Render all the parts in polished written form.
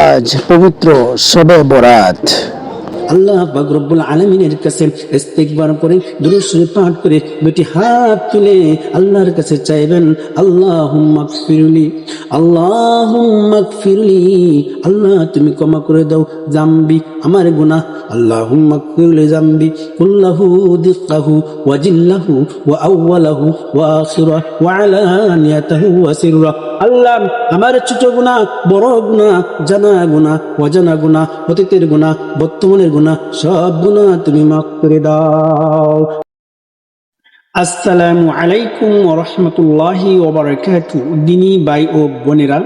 আজ পবিত্র শবে বরাত। আল্লাহ পাক রব্বুল আলামিনের কাছে ইস্তিগফার করে দুরূদ শরীফ পাঠ করে দুটি হাত তুলে আল্লাহর কাছে চাইবেন, আল্লাহুম্মা গফিরলি, আল্লাহুম্মা গফিরলি, আল্লাহ তুমি ক্ষমা করে দাও জামবি, আমার গুনাহ। আল্লাহুম্মা গফিরলি জামবি কুল্লাহু দিক্কাহু ওয়া জিল্লাহু ওয়া আউওয়ালাহু ওয়া আখিরাহু ওয়া আলানিয়াতাহু ওয়া সিররাহু। আল্লাহ আমার ছোট গুনাহ, বড় গুনাহ, জানা গুনাহ, অজানা গুনাহ, অতীতের গুনাহ, বর্তমানের গুনাহ, সব গুনাহ তুমি মাফ করে দাও। আসসালামু আলাইকুম ওয়া রাহমাতুল্লাহি ওয়া বারাকাতুহু। দিনী ভাই ও বোনেরা,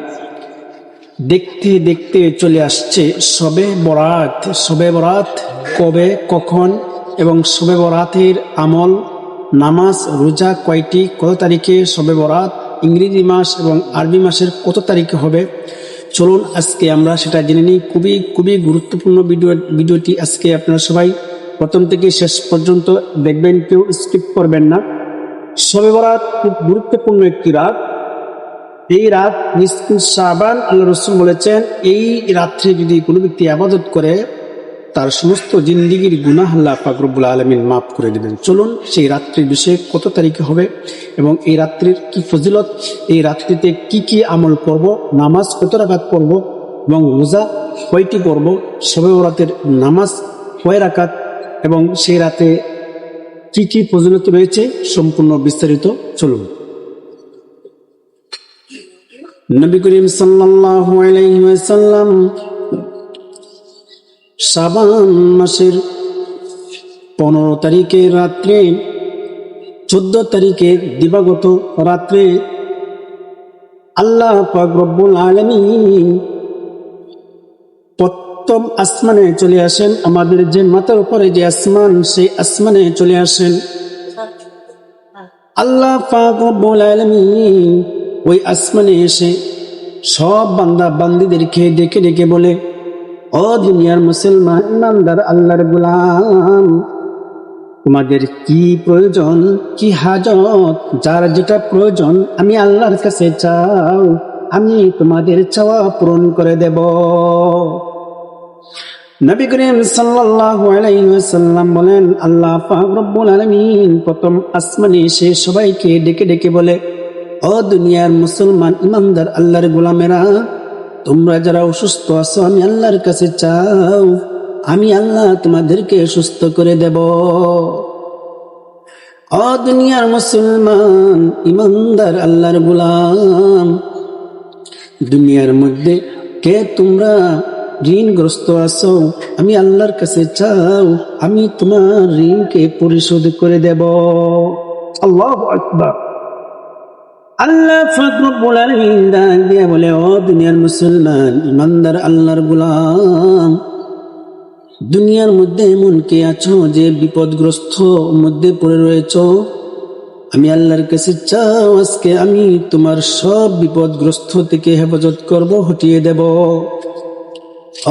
দেখতে দেখতে চলে আসছে শবে বরাত। শবে বরাত কবে, কখন এবং শবে বরাতের আমল, নামাজ, রোজা কয়টি, কত তারিখে শবে বরাত, ইংরেজি মাস এবং আরবি মাসের কত তারিখে হবে, চলুন আজকে আমরা সেটা জেনে নিই। খুবই গুরুত্বপূর্ণ ভিডিওটি আজকে আপনারা সবাই প্রথম থেকে শেষ পর্যন্ত দেখবেন, কেউ স্কিপ করবেন না। শবে বরাত খুব গুরুত্বপূর্ণ একটি রাত। এই রাত নিসফু শাবান, আল্লাহ রাসূল বলেছেন এই রাত্রে যদি কোনো ব্যক্তি ইবাদত করে তার সমস্ত জিন্দেগীর গুনাহ আল্লাহ পাক রব্বুল আলামিন মাফ করে দিবেন। চলুন সেই রাত্রির বিষয়ে কত তারিখে হবে এবং এই রাত্রির কি ফজিলত, এই রাত্রিতে কি কি আমল করব, নামাজ কত রাকাত পড়ব এবং রোজা কয়টি করব, শবে বরাতের নামাজ কয় রাকাত এবং সেই রাতে কি কি ফজিলত রয়েছে, সম্পূর্ণ বিস্তারিত চলুন। নবী করিম সাল্লাল্লাহু আলাইহি ওয়াসাল্লাম শাবান মাসের 15 তারিখের রাত্রে, 14 তারিখের দিবাগত রাত্রে আল্লাহ পাক রব্বুল আলামিন প্রথম আসমানে চলে আসেন। আমাদের যে মাথার উপরে যে আসমান, সেই আসমানে চলে আসেন। আল্লাহ পাক রব্বুল আলামিন ওই আসমানে এসে সব বান্দা বান্দীদেরকে ডেকে ডেকে বলে, ও দুনিয়ার মুসলমান ইমানদার আল্লাহর গোলাম, তোমাদের কি প্রয়োজন, কি হাজত, যার যেটা প্রয়োজন আমি আল্লাহর কাছে চাও, আমি তোমাদের চাওয়া পূরণ করে দেব। নবী করিম সাল্লাল্লাহু আলাইহি ওয়াসাল্লাম বলেন, আল্লাহ পাক রব্বুল আলামিন প্রথম আসমানে এসে সবাইকে ডেকে ডেকে বলে, ও দুনিয়ার মুসলমান ইমানদার আল্লাহর গোলামেরা, তোমরা যারা অসুস্থ আছো আমি আল্লাহর কাছে চাও, আমি আল্লাহ তোমাদেরকে সুস্থ করে দেব। ও দুনিয়ার মুসলমান ইমানদার আল্লাহর গোলাম, দুনিয়ার মধ্যে কে তোমরা ঋণগ্রস্ত আছো, আমি আল্লাহর কাছে চাও, আমি তোমার ঋণকে পরিশোধ করে দেব। আল্লাহু আকবার। আল্লাহ পাক রব্বুল আলামিন ডাক দিয়ে বলে, ও দুনিয়ার মুসলমান ইমানদার আল্লাহর গোলাম, দুনিয়ার মধ্যে এমন কে আছো যে বিপদগ্রস্ত মধ্যে পড়ে রয়েছো, আমি আল্লাহর কাছে চাও, আজকে আমি তোমার সব বিপদগ্রস্ত থেকে হেফাজত করব, হটিয়ে দেব।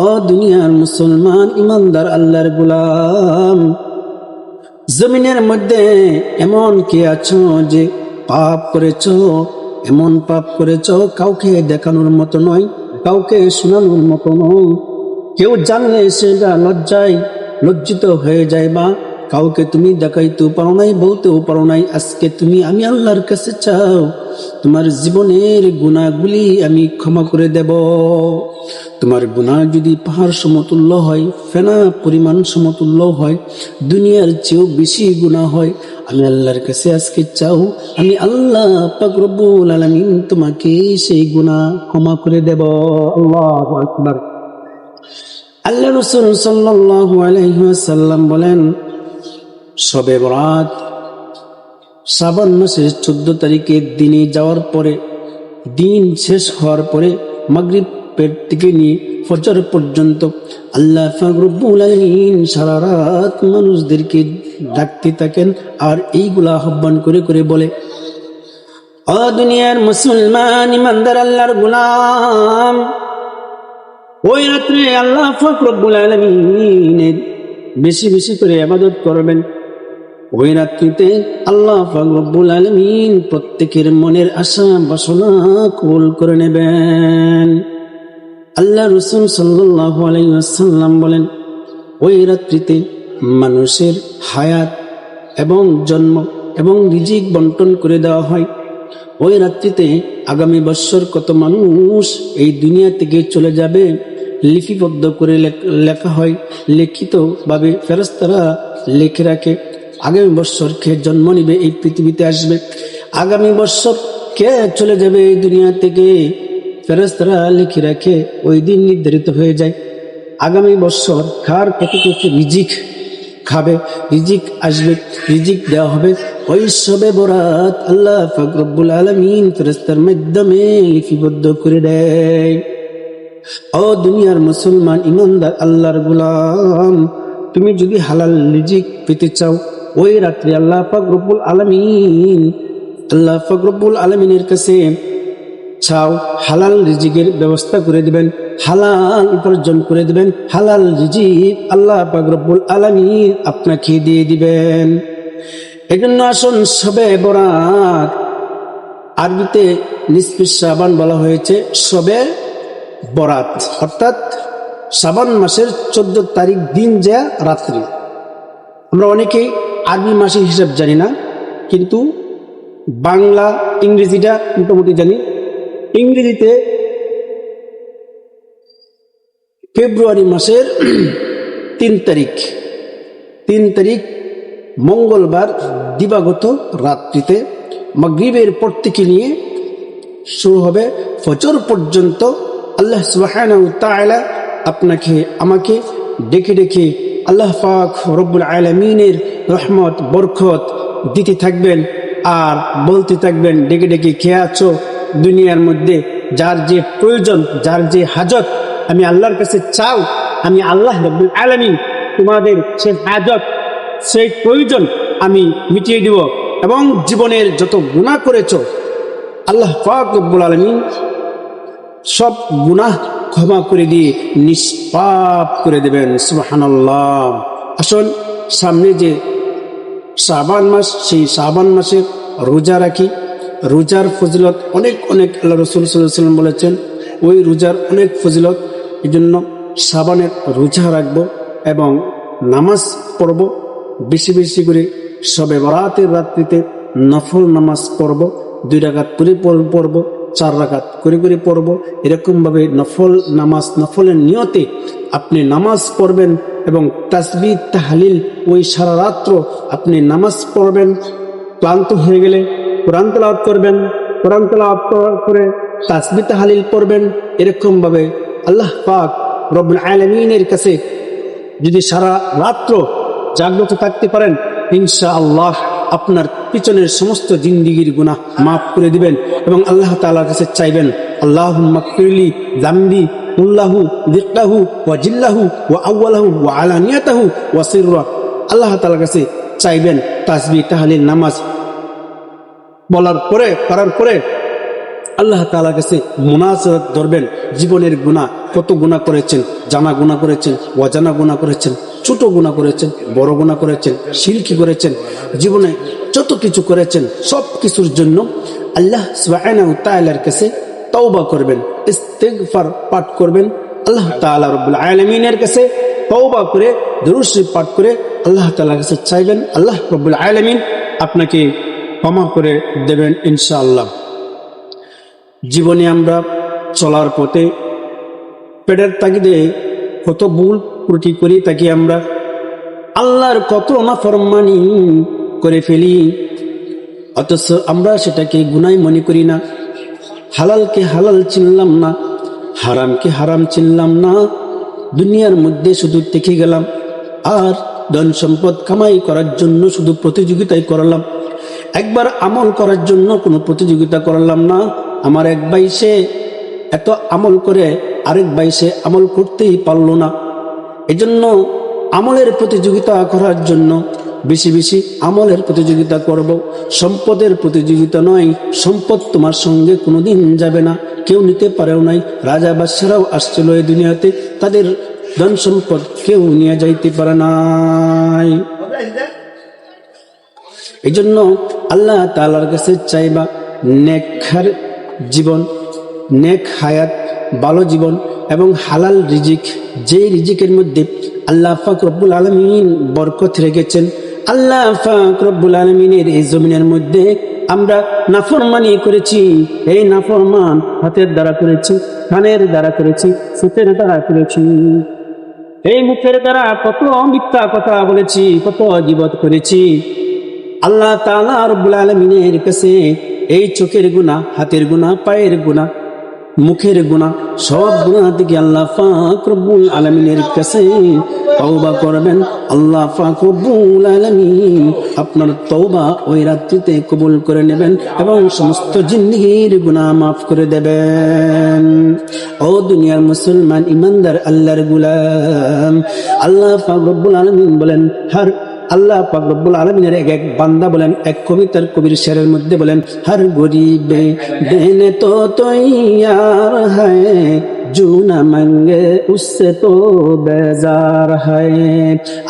ও দুনিয়ার মুসলমান ইমানদার আল্লাহর গোলাম, জমিনের মধ্যে এমন কে আছো যে পাপ করেছো, এমন পাপ করেছো কাউকে দেখানোর মতো নয়, কাউকে শোনানোর মতো নয়, কেউ জানলে সেটা লজ্জিত হয়ে যায়, বা কাউকে তুমি দেখাইতেও পারো নাই, বলতেও পারো নাই। আজকে তুমি আমি আল্লাহর কাছে চাও, তোমার জীবনের গুনাহগুলি আমি ক্ষমা করে দেব। তোমার গুনাহ যদি পাহাড় সমতুল্য হয়, ফেনা পরিমাণ সমতুল্য হয়, দুনিয়ার চেয়েও বেশি গুনাহ হয়, আমি আল্লাহর কাছে আজকে চাও, আমি আল্লাহ পাক রব্বুল আলামিন তোমাকে সেই গুনাহ ক্ষমা করে দেব। আল্লাহু আকবার। আল্লাহ রাসূল সাল্লাল্লাহু আলাইহি ওয়াসাল্লাম বলেন, শবে বরাত শাবান মাসের 14 তারিখের দিনে যাওয়ার পরে, দিন শেষ হওয়ার পরে মাগরিব থেকে নিয়ে ফজর পর্যন্ত আল্লাহ পাক রব্বুল আলামিন সারা রাত মানুষদেরকে ডাকতে থাকেন আর এইগুলা আহ্বান করে করে বলে, ও দুনিয়ার মুসলমান ইমানদার আল্লাহর গোলাম, ওই রাত্রে আল্লাহ পাক রব্বুল আলামিনের বেশি বেশি করে ইবাদত করবেন। ওই রাত্রিতে আল্লাহ পাক রব্বুল আলামিন প্রত্যেকের মনের আশা বাসনা কবুল করে নেবেন। আল্লাহ রাসূল সাল্লাল্লাহু আলাইহি ওয়াসাল্লাম বলেন, ওই রাত্রিতে মানুষের হায়াত এবং জন্ম এবং রিজিক বন্টন করে দেওয়া হয়। ওই রাত্রিতে আগামী বৎসর কত মানুষ এই দুনিয়া থেকে চলে যাবে লিপিবদ্ধ করে লেখা হয়, লিখিতভাবে ফেরেশতারা লিখে রাখে। আগামী বৎসর কে জন্ম নিবে, এই পৃথিবীতে আসবে, আগামী বৎসর কে চলে যাবে এই দুনিয়া থেকে, ফেরেশতারা লিখে রাখে। ওই দিন নির্ধারিত হয়ে যায় আগামী বৎসর কার কত কিছু রিজিক খাবে, রিজিক আসবে, রিজিক দেওয়া হবে। ওই শবে বরাত আল্লাহ পাক রব্বুল আলামিন ফেরেশতার মাধ্যমে লিপিবদ্ধ করে দেয়। ও দুনিয়ার মুসলমান ইমানদার আল্লাহর গোলাম, তুমি যদি হালাল রিজিক পেতে চাও, ওই রাত্রে আল্লাহ পাক রব্বুল আলামিনের কাছে চাও, হালাল রিজিকের ব্যবস্থা করে দিবেন, হালাল উপার্জন করে দিবেন, হালাল রিজিক আল্লাহ পাক রব্বুল আলামিন আপনাকে দিয়ে দিবেন। এজন্য আসুন শবে বরাত, আরবিতে নিসফে শাবান বলা হয়েছে শবে বরাত, অর্থাৎ শাবান মাসের 14 তারিখ দিন যা রাত্রি। আমরা অনেকেই আরবি মাসের হিসাব জানি না, কিন্তু বাংলা ইংরেজিটা মোটামুটি জানি। ইংরেজিতে ফেব্রুয়ারি মাসের 3 তারিখ মঙ্গলবার দিবাগত রাত্রিতে মাগরিবের পর থেকে নিয়ে শুরু হবে ফজর পর্যন্ত আল্লাহ সুবহানাহু ওয়া তাআলা আপনাকে আমাকে ডেকে ডেকে আল্লাহ পাক রব্বুল আলামিনের রহমত বরকত দিতে থাকবেন আর বলতে থাকবেন, ডেকে ডেকে কে আছো দুনিয়ার মধ্যে, যার যে প্রয়োজন, যার যে হাজত আমি আল্লাহর কাছে চাও, আমি আল্লাহ রব্বুল আলামিন তোমাদের সেই হাজত, সেই প্রয়োজন আমি মিটিয়ে দিব। এবং জীবনের যত গুনাহ করেছো আল্লাহ পাক রব্বুল আলামিন সব গুনাহ ক্ষমা করে দিয়ে নিষ্পাপ করে দেবেন। সুবহানাল্লাহ। আসুন সামনে যে শাবান মাস, সেই শাবান মাসে রোজা রাখি। রোজার ফজিলত অনেক অনেক, আল্লাহ রাসূল সাল্লাল্লাহু আলাইহি ওয়াসাল্লাম বলেছেন ওই রোজার অনেক ফজিলত। এই জন্য শাবানের রোজা রাখবো এবং নামাজ পড়ব বেশি বেশি করে। শবে বরাতের রাত্রিতে নফল নামাজ পড়ব, 2 রাকাত করে পড়ব, 4 রাকাত করে করে পড়ব। এরকমভাবে নফল নামাজ, নফলের নিয়তে আপনি নামাজ পড়বেন এবং তাসবিহ তাহলিল ওই সারা রাত্র আপনি নামাজ পড়বেন। ক্লান্ত হয়ে গেলে কোরআন তেলাওয়াত করবেন, কোরআন তেলাওয়াত করে তাসবিহ তাহলিল পড়বেন। এরকমভাবে আল্লাহ পাক রব্বুল আলামিনের কাছে যদি সারা রাত্র জাগ্রত থাকতে পারেন, ইনশাআল্লাহ আপনার পিছনের সমস্ত জিন্দেগীর গুনাহ মাফ করে দিবেন এবং আল্লাহ তাআলার কাছে চাইবেন, আল্লাহুম্মা গফিরলি যামবি কুল্লাহু দিক্কাহু ওয়া জিল্লাহু ওয়া আউয়ালাহু ওয়া আলানিয়াতাহু ওয়া সিররা। আল্লাহ তাআলার কাছে চাইবেন। তাসবিহ তাহলিল নামাজ করার পরে আল্লাহ তাআলার কাছে মুনাজাত ধরবেন। জীবনের গুনাহ, কত গুনাহ করেছেন, জানা গুনাহ করেছেন, অজানা গুনাহ করেছেন, ছোট গুনাহ করেছেন, বড় গুনাহ করেছেন, শিরকি করেছেন, জীবনে যত কিছু করেছেন সব কিছুর জন্য আল্লাহ সুবহানাহু ওয়া তাআলার কাছে তওবা করবেন, ইস্তিগফার পাঠ করবেন। আল্লাহ তাআলা রব্বুল আলামিনের কাছে তওবা করে দুরূদ শরীফ পাঠ করে আল্লাহ তাআলার কাছে চাইবেন। আল্লাহ রব্বুল আলামিন আপনাকে ক্ষমা করে দেবেন ইনশাআল্লাহ। জীবনে আমরা চলার পথে পেটের তাগিদে কত ভুল ত্রুটি করি, তাকে আমরা আল্লাহর কত নাফরমানি করে ফেলি, অথচ আমরা সেটাকে গুনাহ মনে করি না। হালালকে হালাল চিনলাম না, হারামকে হারাম চিনলাম না, দুনিয়ার মধ্যে শুধু থেকে গেলাম আর ধন সম্পদ কামাই করার জন্য শুধু প্রতিযোগিতাই করলাম। একবার আমল করার জন্য কোনো প্রতিযোগিতা করলাম না। আমার এক ভাই সে এত আমল করে আরেক ভাই সে আমল করতেই পারল না। এজন্য আমলের প্রতিযোগিতা করার জন্য বেশি বেশি আমলের প্রতিযোগিতা করব, সম্পদের প্রতিযোগিতা নয়। সম্পদ তোমার সঙ্গে কোনোদিন যাবে না, কেউ নিতে পারেও নাই। রাজা বাদশারাও আসছিল এই দুনিয়াতে, তাদের ধন সম্পদ কেউ নিয়ে যাইতে পারে নাই। এই জন্য আল্লাহ তাআলার কাছে চাইবা নেক জীবন, নেক হায়াত, ভালো জীবন, এবং হালাল রিজিক, যে রিজিকের মধ্যে আল্লাহ পাক রব্বুল আলামিন বরকত রেখেছেন। আল্লাহ পাক রব্বুল আলামিনের এই জমিনের মধ্যে আমরা নাফরমানি করেছি, এই নাফরমান হাতের দ্বারা করেছি, কানের দ্বারা করেছি, চোখের দ্বারা করেছি, এই মুখের দ্বারা কত মিথ্যা কথা বলেছি, কত গীবত করেছি। আল্লাহ তাআলা রব্বুল আলামিনের কাছে এই চোখের গুনাহ, হাতের গুনাহ, পায়ের গুনাহ, মুখের গুনাহ, সব গুনাহ থেকে আল্লাহ পাক রব্বুল আলামিনের কাছে তওবা করবেন। আল্লাহ পাক রব্বুল আলামিন আপনার তওবা ওই রাত্রিতে কবুল করে নেবেন এবং সমস্ত জিন্দেগীর গুনাহ মাফ করে দেবেন। ও দুনিয়ার মুসলমান ইমানদার আল্লাহর গোলাম, আল্লাহ পাক রব্বুল আলামিন বলেন, আল্লাহ পাক রব্বুল আলামিনের এক বান্দা বলেন, এক কবিতার কবির শেরের মধ্যে বলেন, হর গরিবে দেনে তো তৈয়ার হ্যায়, জু না মাঙ্গে উসসে তো বেজার হ্যায়।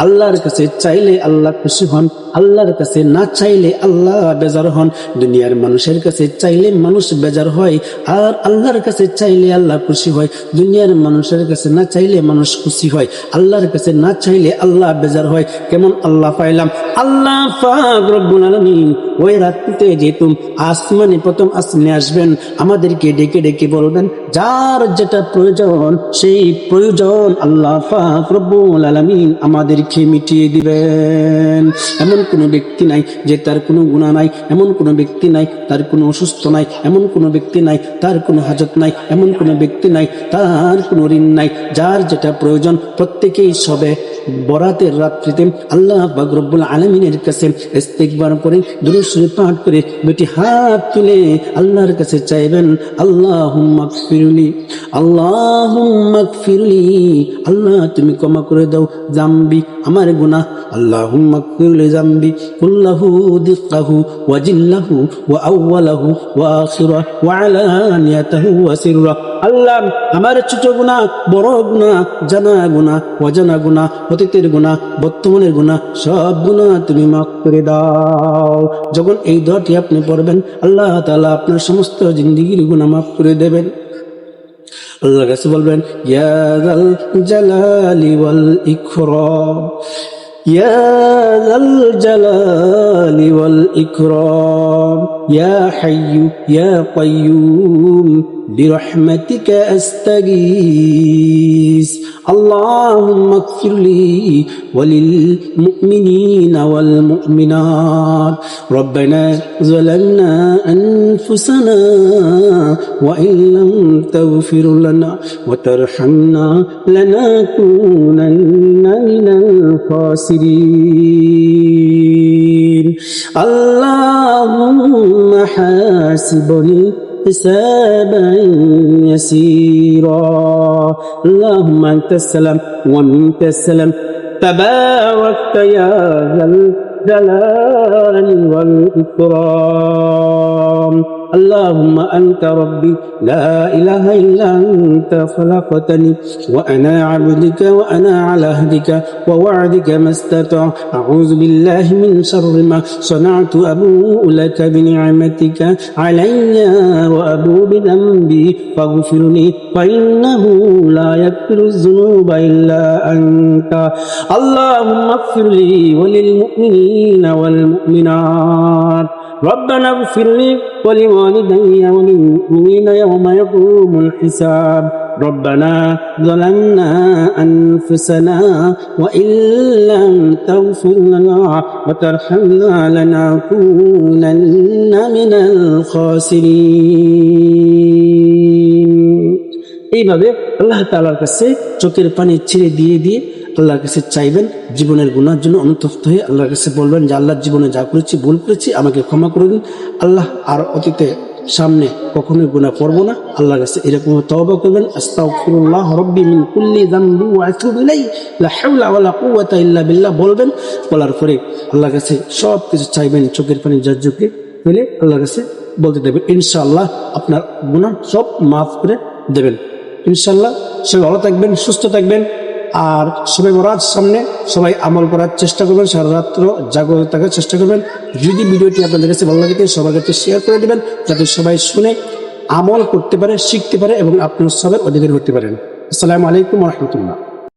আল্লাহর কাছে চাইলে আল্লাহ খুশি হন, আল্লাহর কাছে না চাইলে আল্লাহ বেজার হন। দুনিয়ার মানুষের কাছে চাইলে মানুষ বেজার হয়, আর আল্লাহর কাছে চাইলে আল্লাহ খুশি হয়। দুনিয়ার মানুষের কাছে না চাইলে মানুষ খুশি হয়, আল্লাহর কাছে না চাইলে আল্লাহ বেজার হয়। কেমন আল্লাহ পাইলাম? আল্লাহ পাক রব্বুল আলামিন ওই রাত্রিতে যেহেতু আসমানে প্রথম আসমানে আসবেন, আমাদেরকে ডেকে ডেকে বলবেন, যার যেটা প্রয়োজন সেই প্রয়োজন আল্লাহ পাক রব্বুল আলামিন আমাদেরকে মিটিয়ে দিবেন। এমন কোনো ব্যক্তি নাই যে তার কোনো গুনাহ নাই, এমন কোনো ব্যক্তি নাই তার কোনো অসুস্থ নাই, এমন কোনো ব্যক্তি নাই তার কোনো হাজত নাই, এমন কোনো ব্যক্তি নাই তার কোনো ঋণ নাই। যার যেটা প্রয়োজন প্রত্যেকেই সবে বরাতের রাত্রিতে আল্লাহ পাক রব্বুল আলামিনের কাছে ইস্তিগফার করে, দুরূদ শরীফ পাঠ করে, দুটি হাত তুলে আল্লাহর কাছে চাইবেন, আল্লাহুম্মা গফিরলি, আল্লাহুম্মা গফিরলি, আল্লাহ তুমি ক্ষমা করে দাও জামবি, আমার গুনাহ। আল্লাহুম্মা গফিরলি জামবি কুল্লাহু দিক্কাহু ওয়া জিল্লাহু ওয়া আউওয়ালাহু ওয়া আখিরাহু ওয়া আলানিয়াতাহু ওয়া সিররাহু। আল্লাহ আমার ছোট গুনাহ, বড় গুনাহ, জানা গুনাহ, অজানা গুনাহ, অতীতের গুনাহ, বর্তমানের গুনাহ, সব গুনাহ তুমি মাফ করে দাও। যখন এই দোয়াটি আপনি পড়বেন, আল্লাহ তাআলা আপনার সমস্ত জিন্দেগীর গুনাহ মাফ করে দেবেন। আল্লাহর কাছে বলবেন, ইয়া যাল জালালি ওয়াল ইকরাম, ইয়া যাল জালালি ওয়াল ইকরাম, ইয়া হাইয়্যু ইয়া কাইয়্যুম برحمتك أستغيث اللهم اغفر لي وللمؤمنين والمؤمنات ربنا ظلمنا أنفسنا وإن لم تغفر لنا وترحمنا لنكونن من الخاسرين اللهم حاسبني حسابا يسيرا اللهم أنت السلام ومنك السلام تباركت يا ذا الجلال والإكرام اللهم أنت ربي لا إله إلا أنت خلقتني وأنا عبدك وأنا على عهدك ووعدك ما استطعت أعوذ بالله من شر ما صنعت أبوء لك بنعمتك علي وأبوء بذنبي فاغفرني فإنه لا يغفر الذنوب إلا أنت اللهم اغفر لي وللمؤمنين والمؤمنات ربنا اغفر لي ولوالدي وللمؤمنين يوم يقوم الحساب ربنا ظلمنا أنفسنا وإن لم تغفر لنا وترحمنا لنكونن من الخاسرين এইভাবে আল্লাহ তাআলার কাছে চোখের পানি ছেড়ে দিয়ে দিয়ে আল্লাহর কাছে চাইবেন, জীবনের গুনার জন্য অনুতপ্ত হয়ে আল্লাহর কাছে বলবেন যে আল্লাহ জীবনে যা করেছি ভুল করেছি আমাকে ক্ষমা করে দিন। আল্লাহ আর অতীতে সামনে কখনোই গুনাহ করব না। আল্লাহর কাছে এরকম তওবা করবেন, আস্তাগফিরুল্লাহ রাব্বি মিন কুল্লি যামবি ওয়া আতুবু ইলাইহি লা হাওলা ওয়ালা কুওয়াতা ইল্লা বিল্লাহ বলবেন। বলার পরে আল্লাহর কাছে সব কিছু চাইবেন, চোখের পানি ঝরঝরে ফেলে আল্লাহর কাছে বলতে দেবেন, ইনশাআল্লাহ আপনার গুনাহ সব মাফ করে দেবেন। ইনশাআল্লাহ সবাই ভালো থাকবেন, সুস্থ থাকবেন। আর সবাই বরাত সামনে সবাই আমল করার চেষ্টা করবেন, সারা রাত্র জাগ্রত থাকার চেষ্টা করবেন। যদি ভিডিওটি আপনাদের কাছে ভালো লাগে সবার কাছে শেয়ার করে দেবেন, যাতে সবাই শুনে আমল করতে পারে, শিখতে পারে এবং আপনার সবের অধিকারী হতে পারেন। আসসালামু আলাইকুম রহমতুল্লাহ।